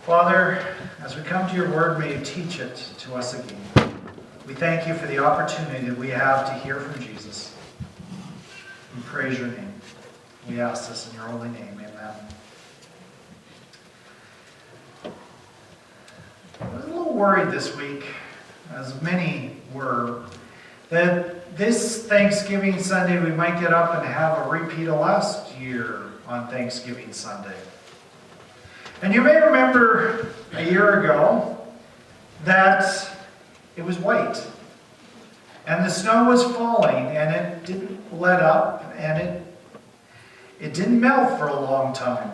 Father, as we come to your word, may you teach it to us again. We thank you for the opportunity that we have to hear from Jesus. We praise your name. We ask this in your holy name. Amen. I was a little worried this week, as many were, that this Thanksgiving Sunday we might get up and have a repeat of last year on Thanksgiving Sunday. And you may remember a year ago that it was white. And the snow was falling, and it didn't let up, and it didn't melt for a long time.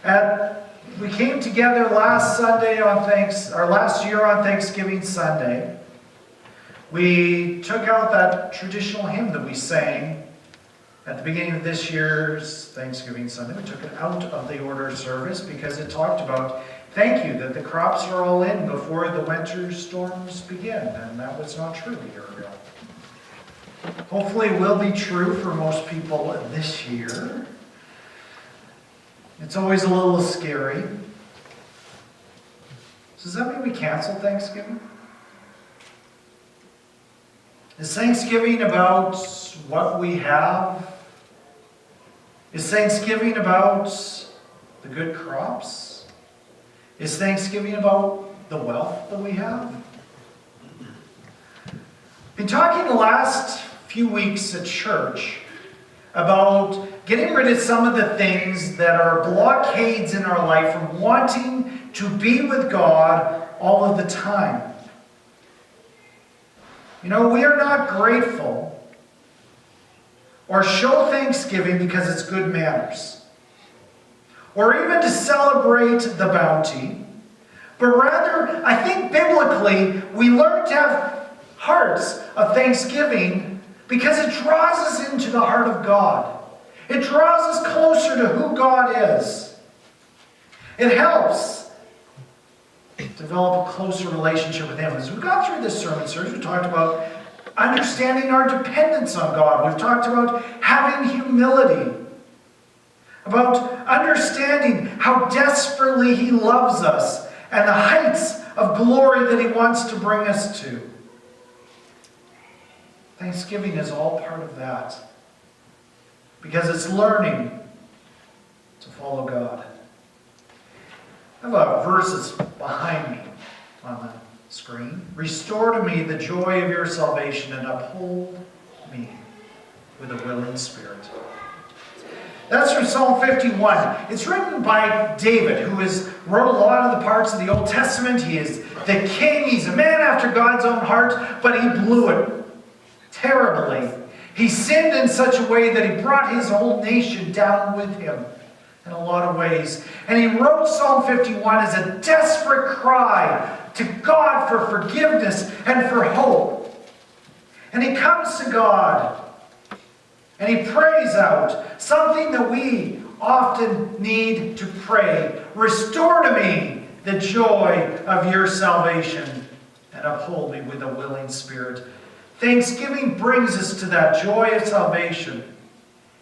And we came together last year on Thanksgiving Sunday. We took out that traditional hymn that we sang at the beginning of this year's Thanksgiving Sunday. We took it out of the order service because it talked about, thank you, that the crops are all in before the winter storms begin. And that was not true a year ago. Hopefully it will be true for most people this year. It's always a little scary. So does that mean we cancel Thanksgiving? Is Thanksgiving about what we have? Is Thanksgiving about the good crops? Is Thanksgiving about the wealth that we have? I've been talking the last few weeks at church about getting rid of some of the things that are blockades in our life from wanting to be with God all of the time. You know, we are not grateful or show thanksgiving because it's good manners, or even to celebrate the bounty, but rather, I think biblically, we learn to have hearts of thanksgiving because it draws us into the heart of God. It draws us closer to who God is. It helps develop a closer relationship with Him. As we've gone through this sermon series, we talked about understanding our dependence on God. We've talked about having humility, about understanding how desperately He loves us and the heights of glory that He wants to bring us to. Thanksgiving is all part of that because it's learning to follow God. I have verses behind me on the screen. Restore to me the joy of your salvation and uphold me with a willing spirit. That's from Psalm 51. It's written by David, who wrote a lot of the parts of the Old Testament. He is the king. He's a man after God's own heart, but he blew it terribly. He sinned in such a way that he brought his whole nation down with him in a lot of ways. And he wrote Psalm 51 as a desperate cry to God for forgiveness and for hope. And he comes to God and he prays out something that we often need to pray. Restore to me the joy of your salvation and uphold me with a willing spirit. Thanksgiving brings us to that joy of salvation,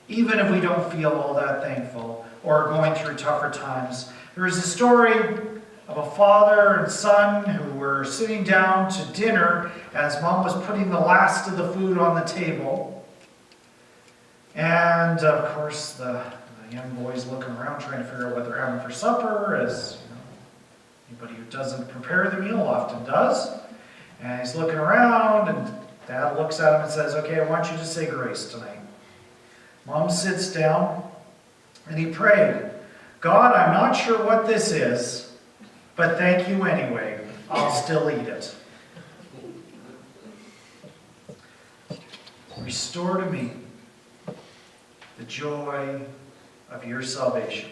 even if we don't feel all that thankful or going through tougher times. There is a story of a father and son who were sitting down to dinner as mom was putting the last of the food on the table. And of course the young boy's looking around trying to figure out what they're having for supper, as anybody who doesn't prepare the meal often does. And he's looking around and Dad looks at him and says, okay, I want you to say grace tonight. Mom sits down and he prayed, God, I'm not sure what this is, but thank you anyway. I'll still eat it. Restore to me the joy of your salvation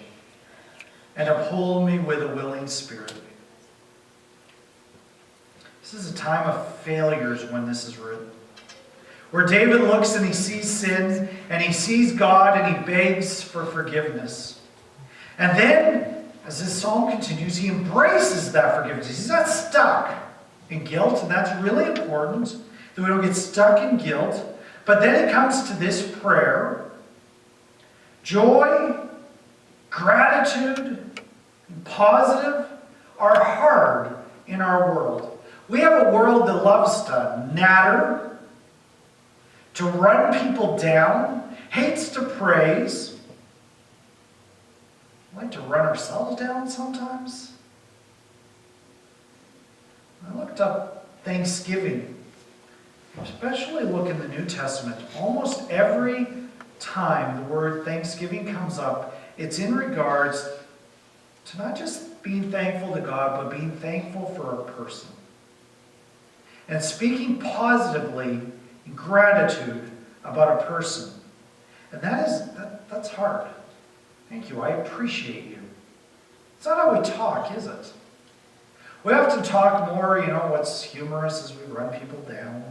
and uphold me with a willing spirit. This is a time of failures when this is written, where David looks and he sees sin and he sees God and he begs for forgiveness. And then, as this psalm continues, he embraces that forgiveness. He's not stuck in guilt, and that's really important, that we don't get stuck in guilt. But then it comes to this prayer: joy, gratitude, and positive are hard in our world. We have a world that loves to natter, to run people down, hates to praise. We like to run ourselves down sometimes. I looked up Thanksgiving, especially look in the New Testament. Almost every time the word Thanksgiving comes up, it's in regards to not just being thankful to God, but being thankful for a person. And speaking positively in gratitude about a person. And that's hard. Thank you, I appreciate you. It's not how we talk, is it? We often talk more, what's humorous is we run people down.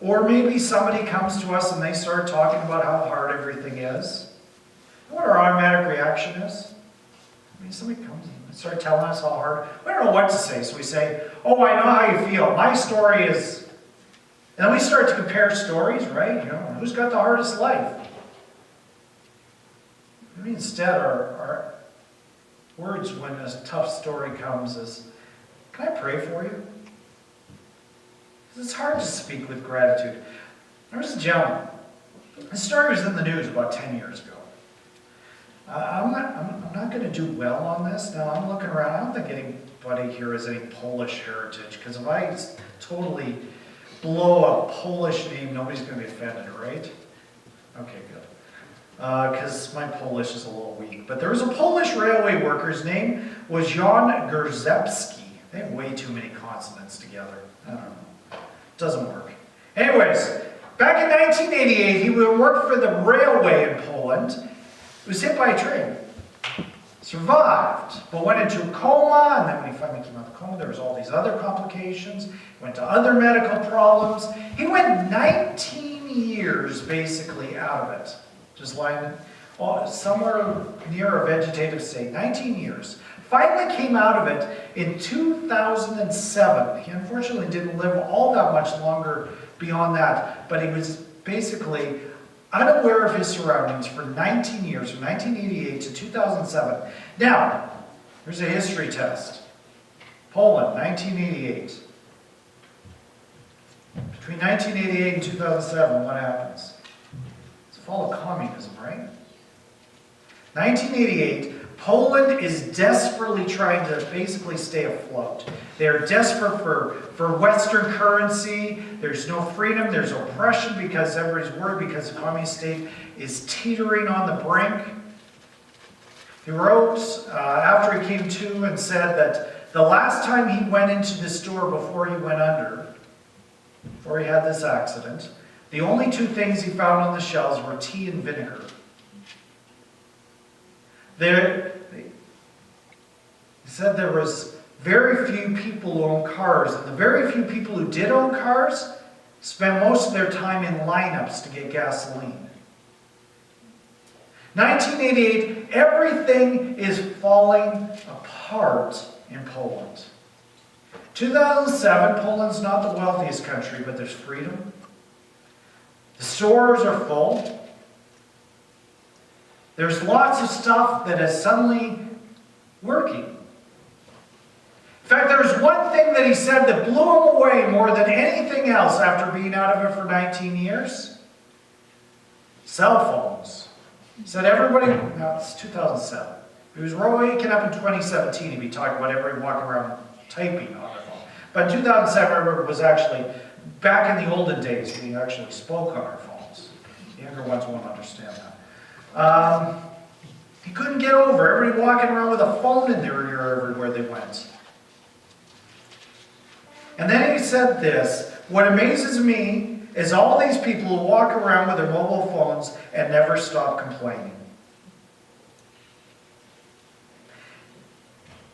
Or maybe somebody comes to us and they start talking about how hard everything is. What our automatic reaction is? Somebody comes and starts telling us how hard. We don't know what to say, so we say, oh, I know how you feel. My story is... And then we start to compare stories, right? Who's got the hardest life? Instead, our words when a tough story comes is, can I pray for you? It's hard to speak with gratitude. There was a gentleman. His story was in the news about 10 years ago. I'm not going to do well on this. Now, I'm looking around. I don't think anybody here has any Polish heritage, because if I totally blow a Polish name, nobody's going to be offended, right? Okay, good. Because my Polish is a little weak. But there was a Polish railway worker. His name was Jan Grzebski. They have way too many consonants together. I don't know. Doesn't work. Anyways, back in 1988, he worked for the railway in Poland. He was hit by a train. Survived, but went into a coma, and then when he finally came out of the coma, there was all these other complications. Went to other medical problems. He went 19 years, basically, out of it. Just lying somewhere near a vegetative state. 19 years. Finally came out of it in 2007. He unfortunately didn't live all that much longer beyond that, but he was basically unaware of his surroundings for 19 years, from 1988 to 2007. Now, here's a history test. Poland, 1988. Between 1988 and 2007, what happens? It's the fall of communism, right? 1988, Poland is desperately trying to basically stay afloat. They are desperate for Western currency. There's no freedom. There's oppression because everybody's worried because the communist state is teetering on the brink. He wrote, after he came to, and said that the last time he went into the store before he went under, before he had this accident, the only two things he found on the shelves were tea and vinegar. He said there was very few people who owned cars, and the very few people who did own cars spent most of their time in lineups to get gasoline. 1988, everything is falling apart in Poland. 2007, Poland's not the wealthiest country, but there's freedom. The stores are full. There's lots of stuff that is suddenly working. In fact, there was one thing that he said that blew him away more than anything else after being out of it for 19 years. Cell phones. He said everybody, now it's 2007. He was waking up in 2017, he'd be talking about everybody walking around typing on their phone. But in 2007, everybody was actually back in the olden days when we actually spoke on our phones. The younger ones won't understand that. He couldn't get over everybody walking around with a phone in their ear everywhere they went. And then he said this, what amazes me is all these people who walk around with their mobile phones and never stop complaining.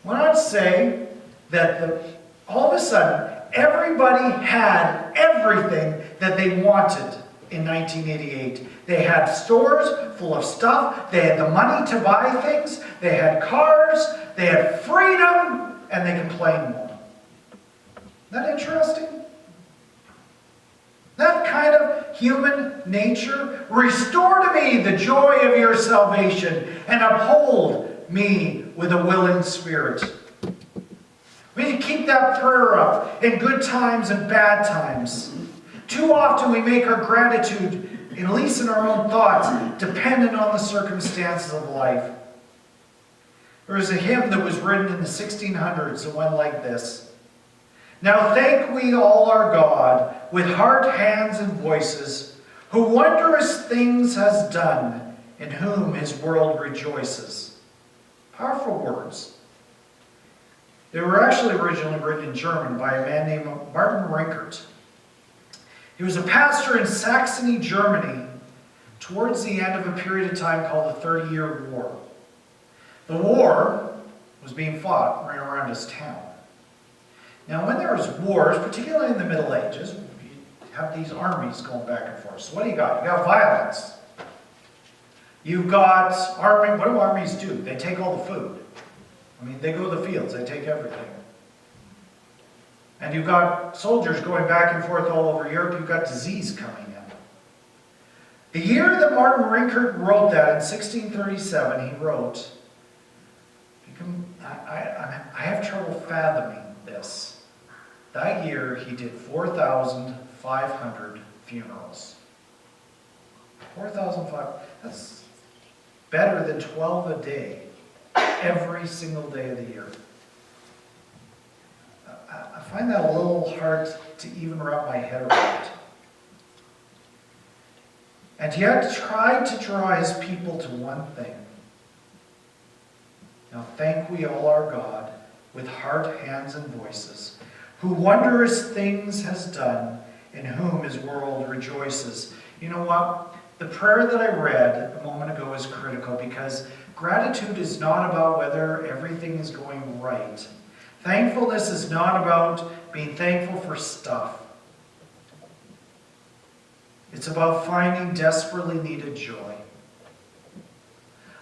When I say that all of a sudden, everybody had everything that they wanted in 1988. They had stores full of stuff. They had the money to buy things. They had cars. They had freedom. And they complained more. Isn't that interesting? That kind of human nature. Restore to me the joy of your salvation and uphold me with a willing spirit. We need to keep that prayer up in good times and bad times. Too often we make our gratitude, at least in our own thoughts, dependent on the circumstances of life. There was a hymn that was written in the 1600s that went like this. Now thank we all our God, with heart, hands, and voices, who wondrous things has done, in whom his world rejoices. Powerful words. They were actually originally written in German by a man named Martin Rinkert. He was a pastor in Saxony, Germany, towards the end of a period of time called the 30-Year War. The war was being fought right around his town. Now, when there was wars, particularly in the Middle Ages, you have these armies going back and forth. So what do you got? You got violence. You've got army. What do armies do? They take all the food. I mean, they go to the fields. They take everything. And you've got soldiers going back and forth all over Europe. You've got disease coming in. The year that Martin Rinkert wrote that, in 1637, he wrote, I have trouble fathoming this. That year, he did 4,500 funerals. 4,500. That's better than 12 a day, every single day of the year. I find that a little hard to even wrap my head around. And yet, tried to draw his people to one thing. Now thank we all our God, with heart, hands, and voices, who wondrous things has done, in whom his world rejoices. You know what? The prayer that I read a moment ago is critical, because gratitude is not about whether everything is going right. Thankfulness is not about being thankful for stuff. It's about finding desperately needed joy.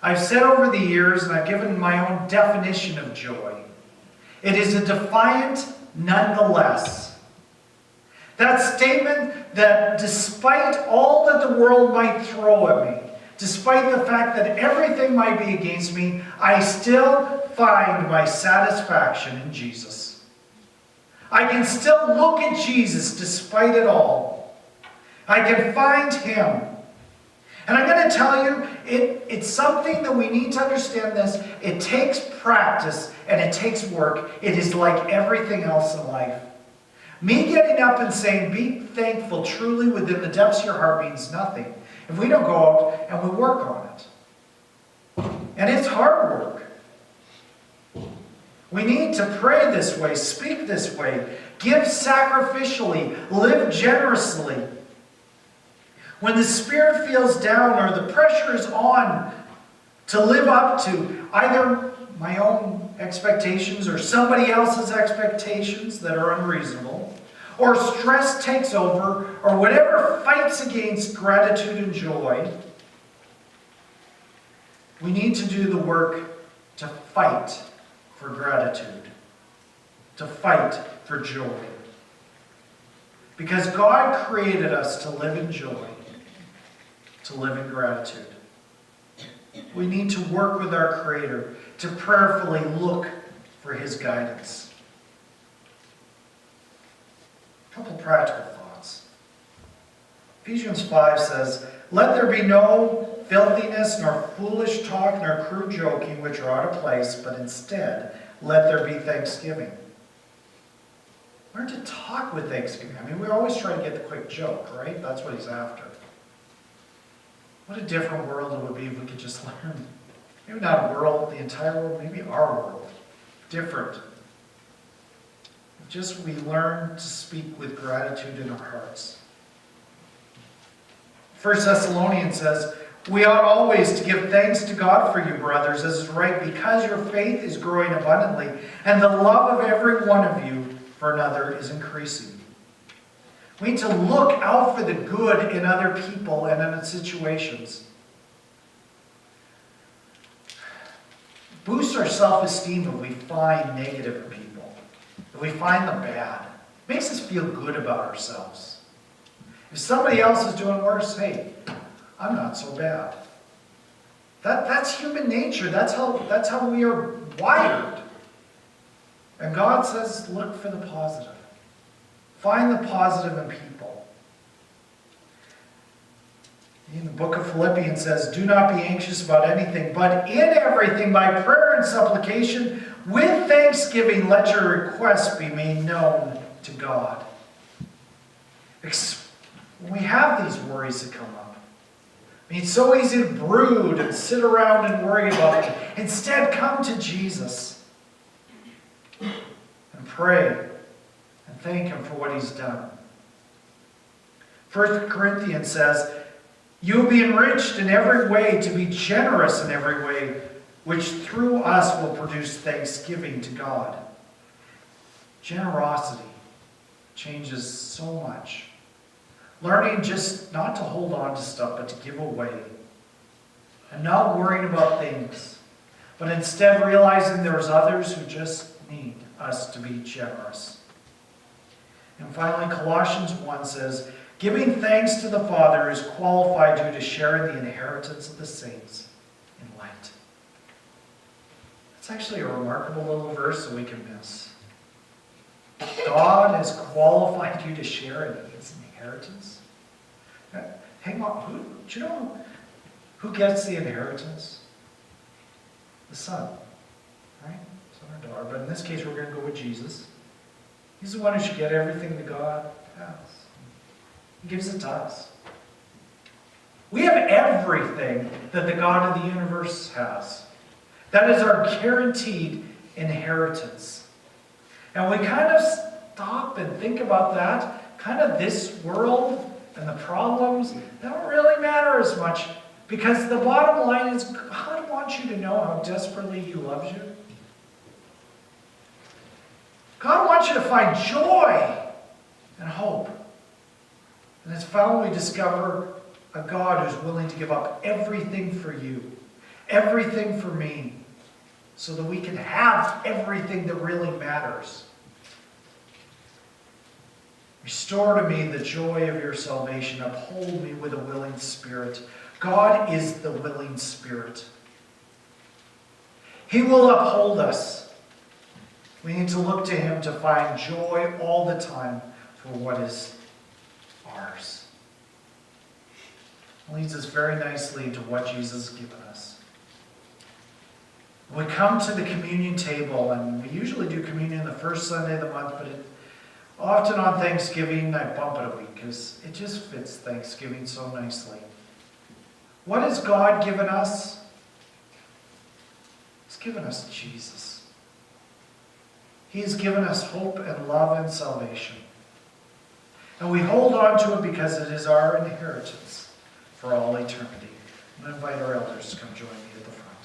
I've said over the years, and I've given my own definition of joy. It is a defiant nonetheless. That statement that despite all that the world might throw at me, despite the fact that everything might be against me, I still find my satisfaction in Jesus. I can still look at Jesus despite it all. I can find him. And I'm going to tell you, it's something that we need to understand this. It takes practice and it takes work. It is like everything else in life. Me getting up and saying, be thankful truly within the depths of your heart means nothing if we don't go out and we work on it. And it's hard work. We need to pray this way, speak this way, give sacrificially, live generously. When the spirit feels down or the pressure is on to live up to either my own expectations or somebody else's expectations that are unreasonable, or stress takes over, or whatever fights against gratitude and joy, we need to do the work to fight for gratitude, to fight for joy. Because God created us to live in joy, to live in gratitude. We need to work with our Creator to prayerfully look for his guidance. A couple practical thoughts. Ephesians 5 says, let there be no filthiness, nor foolish talk, nor crude joking, which are out of place, but instead, let there be thanksgiving. Learn to talk with thanksgiving. I mean, we always try to get the quick joke, right? That's what he's after. What a different world it would be if we could just learn. Maybe not a world, the entire world, maybe our world. Different. Just we learn to speak with gratitude in our hearts. 1 Thessalonians says, we ought always to give thanks to God for you, brothers, as is right, because your faith is growing abundantly, and the love of every one of you for another is increasing. We need to look out for the good in other people and in situations. Boost our self-esteem if we find negative in people, if we find them bad. It makes us feel good about ourselves. If somebody else is doing worse, hey, I'm not so bad. That's human nature. That's how we are wired. And God says, look for the positive. Find the positive in people. In the book of Philippians says, do not be anxious about anything, but in everything by prayer and supplication, with thanksgiving, let your requests be made known to God. When we have these worries that come up, it's so easy to brood and sit around and worry about it. Instead, come to Jesus and pray and thank Him for what He's done. 1 Corinthians says, you will be enriched in every way to be generous in every way, which through us will produce thanksgiving to God. Generosity changes so much. Learning just not to hold on to stuff, but to give away. And not worrying about things, but instead realizing there's others who just need us to be generous. And finally, Colossians 1 says, giving thanks to the Father has qualified you to share in the inheritance of the saints in light. It's actually a remarkable little verse that we can miss. God has qualified you to share in His inheritance. Hang on, do you know who gets the inheritance? The Son, right? Son or daughter. But in this case, we're going to go with Jesus. He's the one who should get everything that God has. He gives it to us. We have everything that the God of the universe has. That is our guaranteed inheritance. And we kind of stop and think about that. Kind of this world and the problems don't really matter as much, because the bottom line is God wants you to know how desperately He loves you. God wants you to find joy and hope. And it's found when we discover a God who's willing to give up everything for you, everything for me, so that we can have everything that really matters. Restore to me the joy of your salvation. Uphold me with a willing spirit. God is the willing spirit. He will uphold us. We need to look to Him to find joy all the time for what is ours. It leads us very nicely to what Jesus has given us. We come to the communion table, and we usually do communion the first Sunday of the month, but often on Thanksgiving, I bump it a week because it just fits Thanksgiving so nicely. What has God given us? He's given us Jesus. He has given us hope and love and salvation. And we hold on to it because it is our inheritance for all eternity. I'm going to invite our elders to come join me at the front.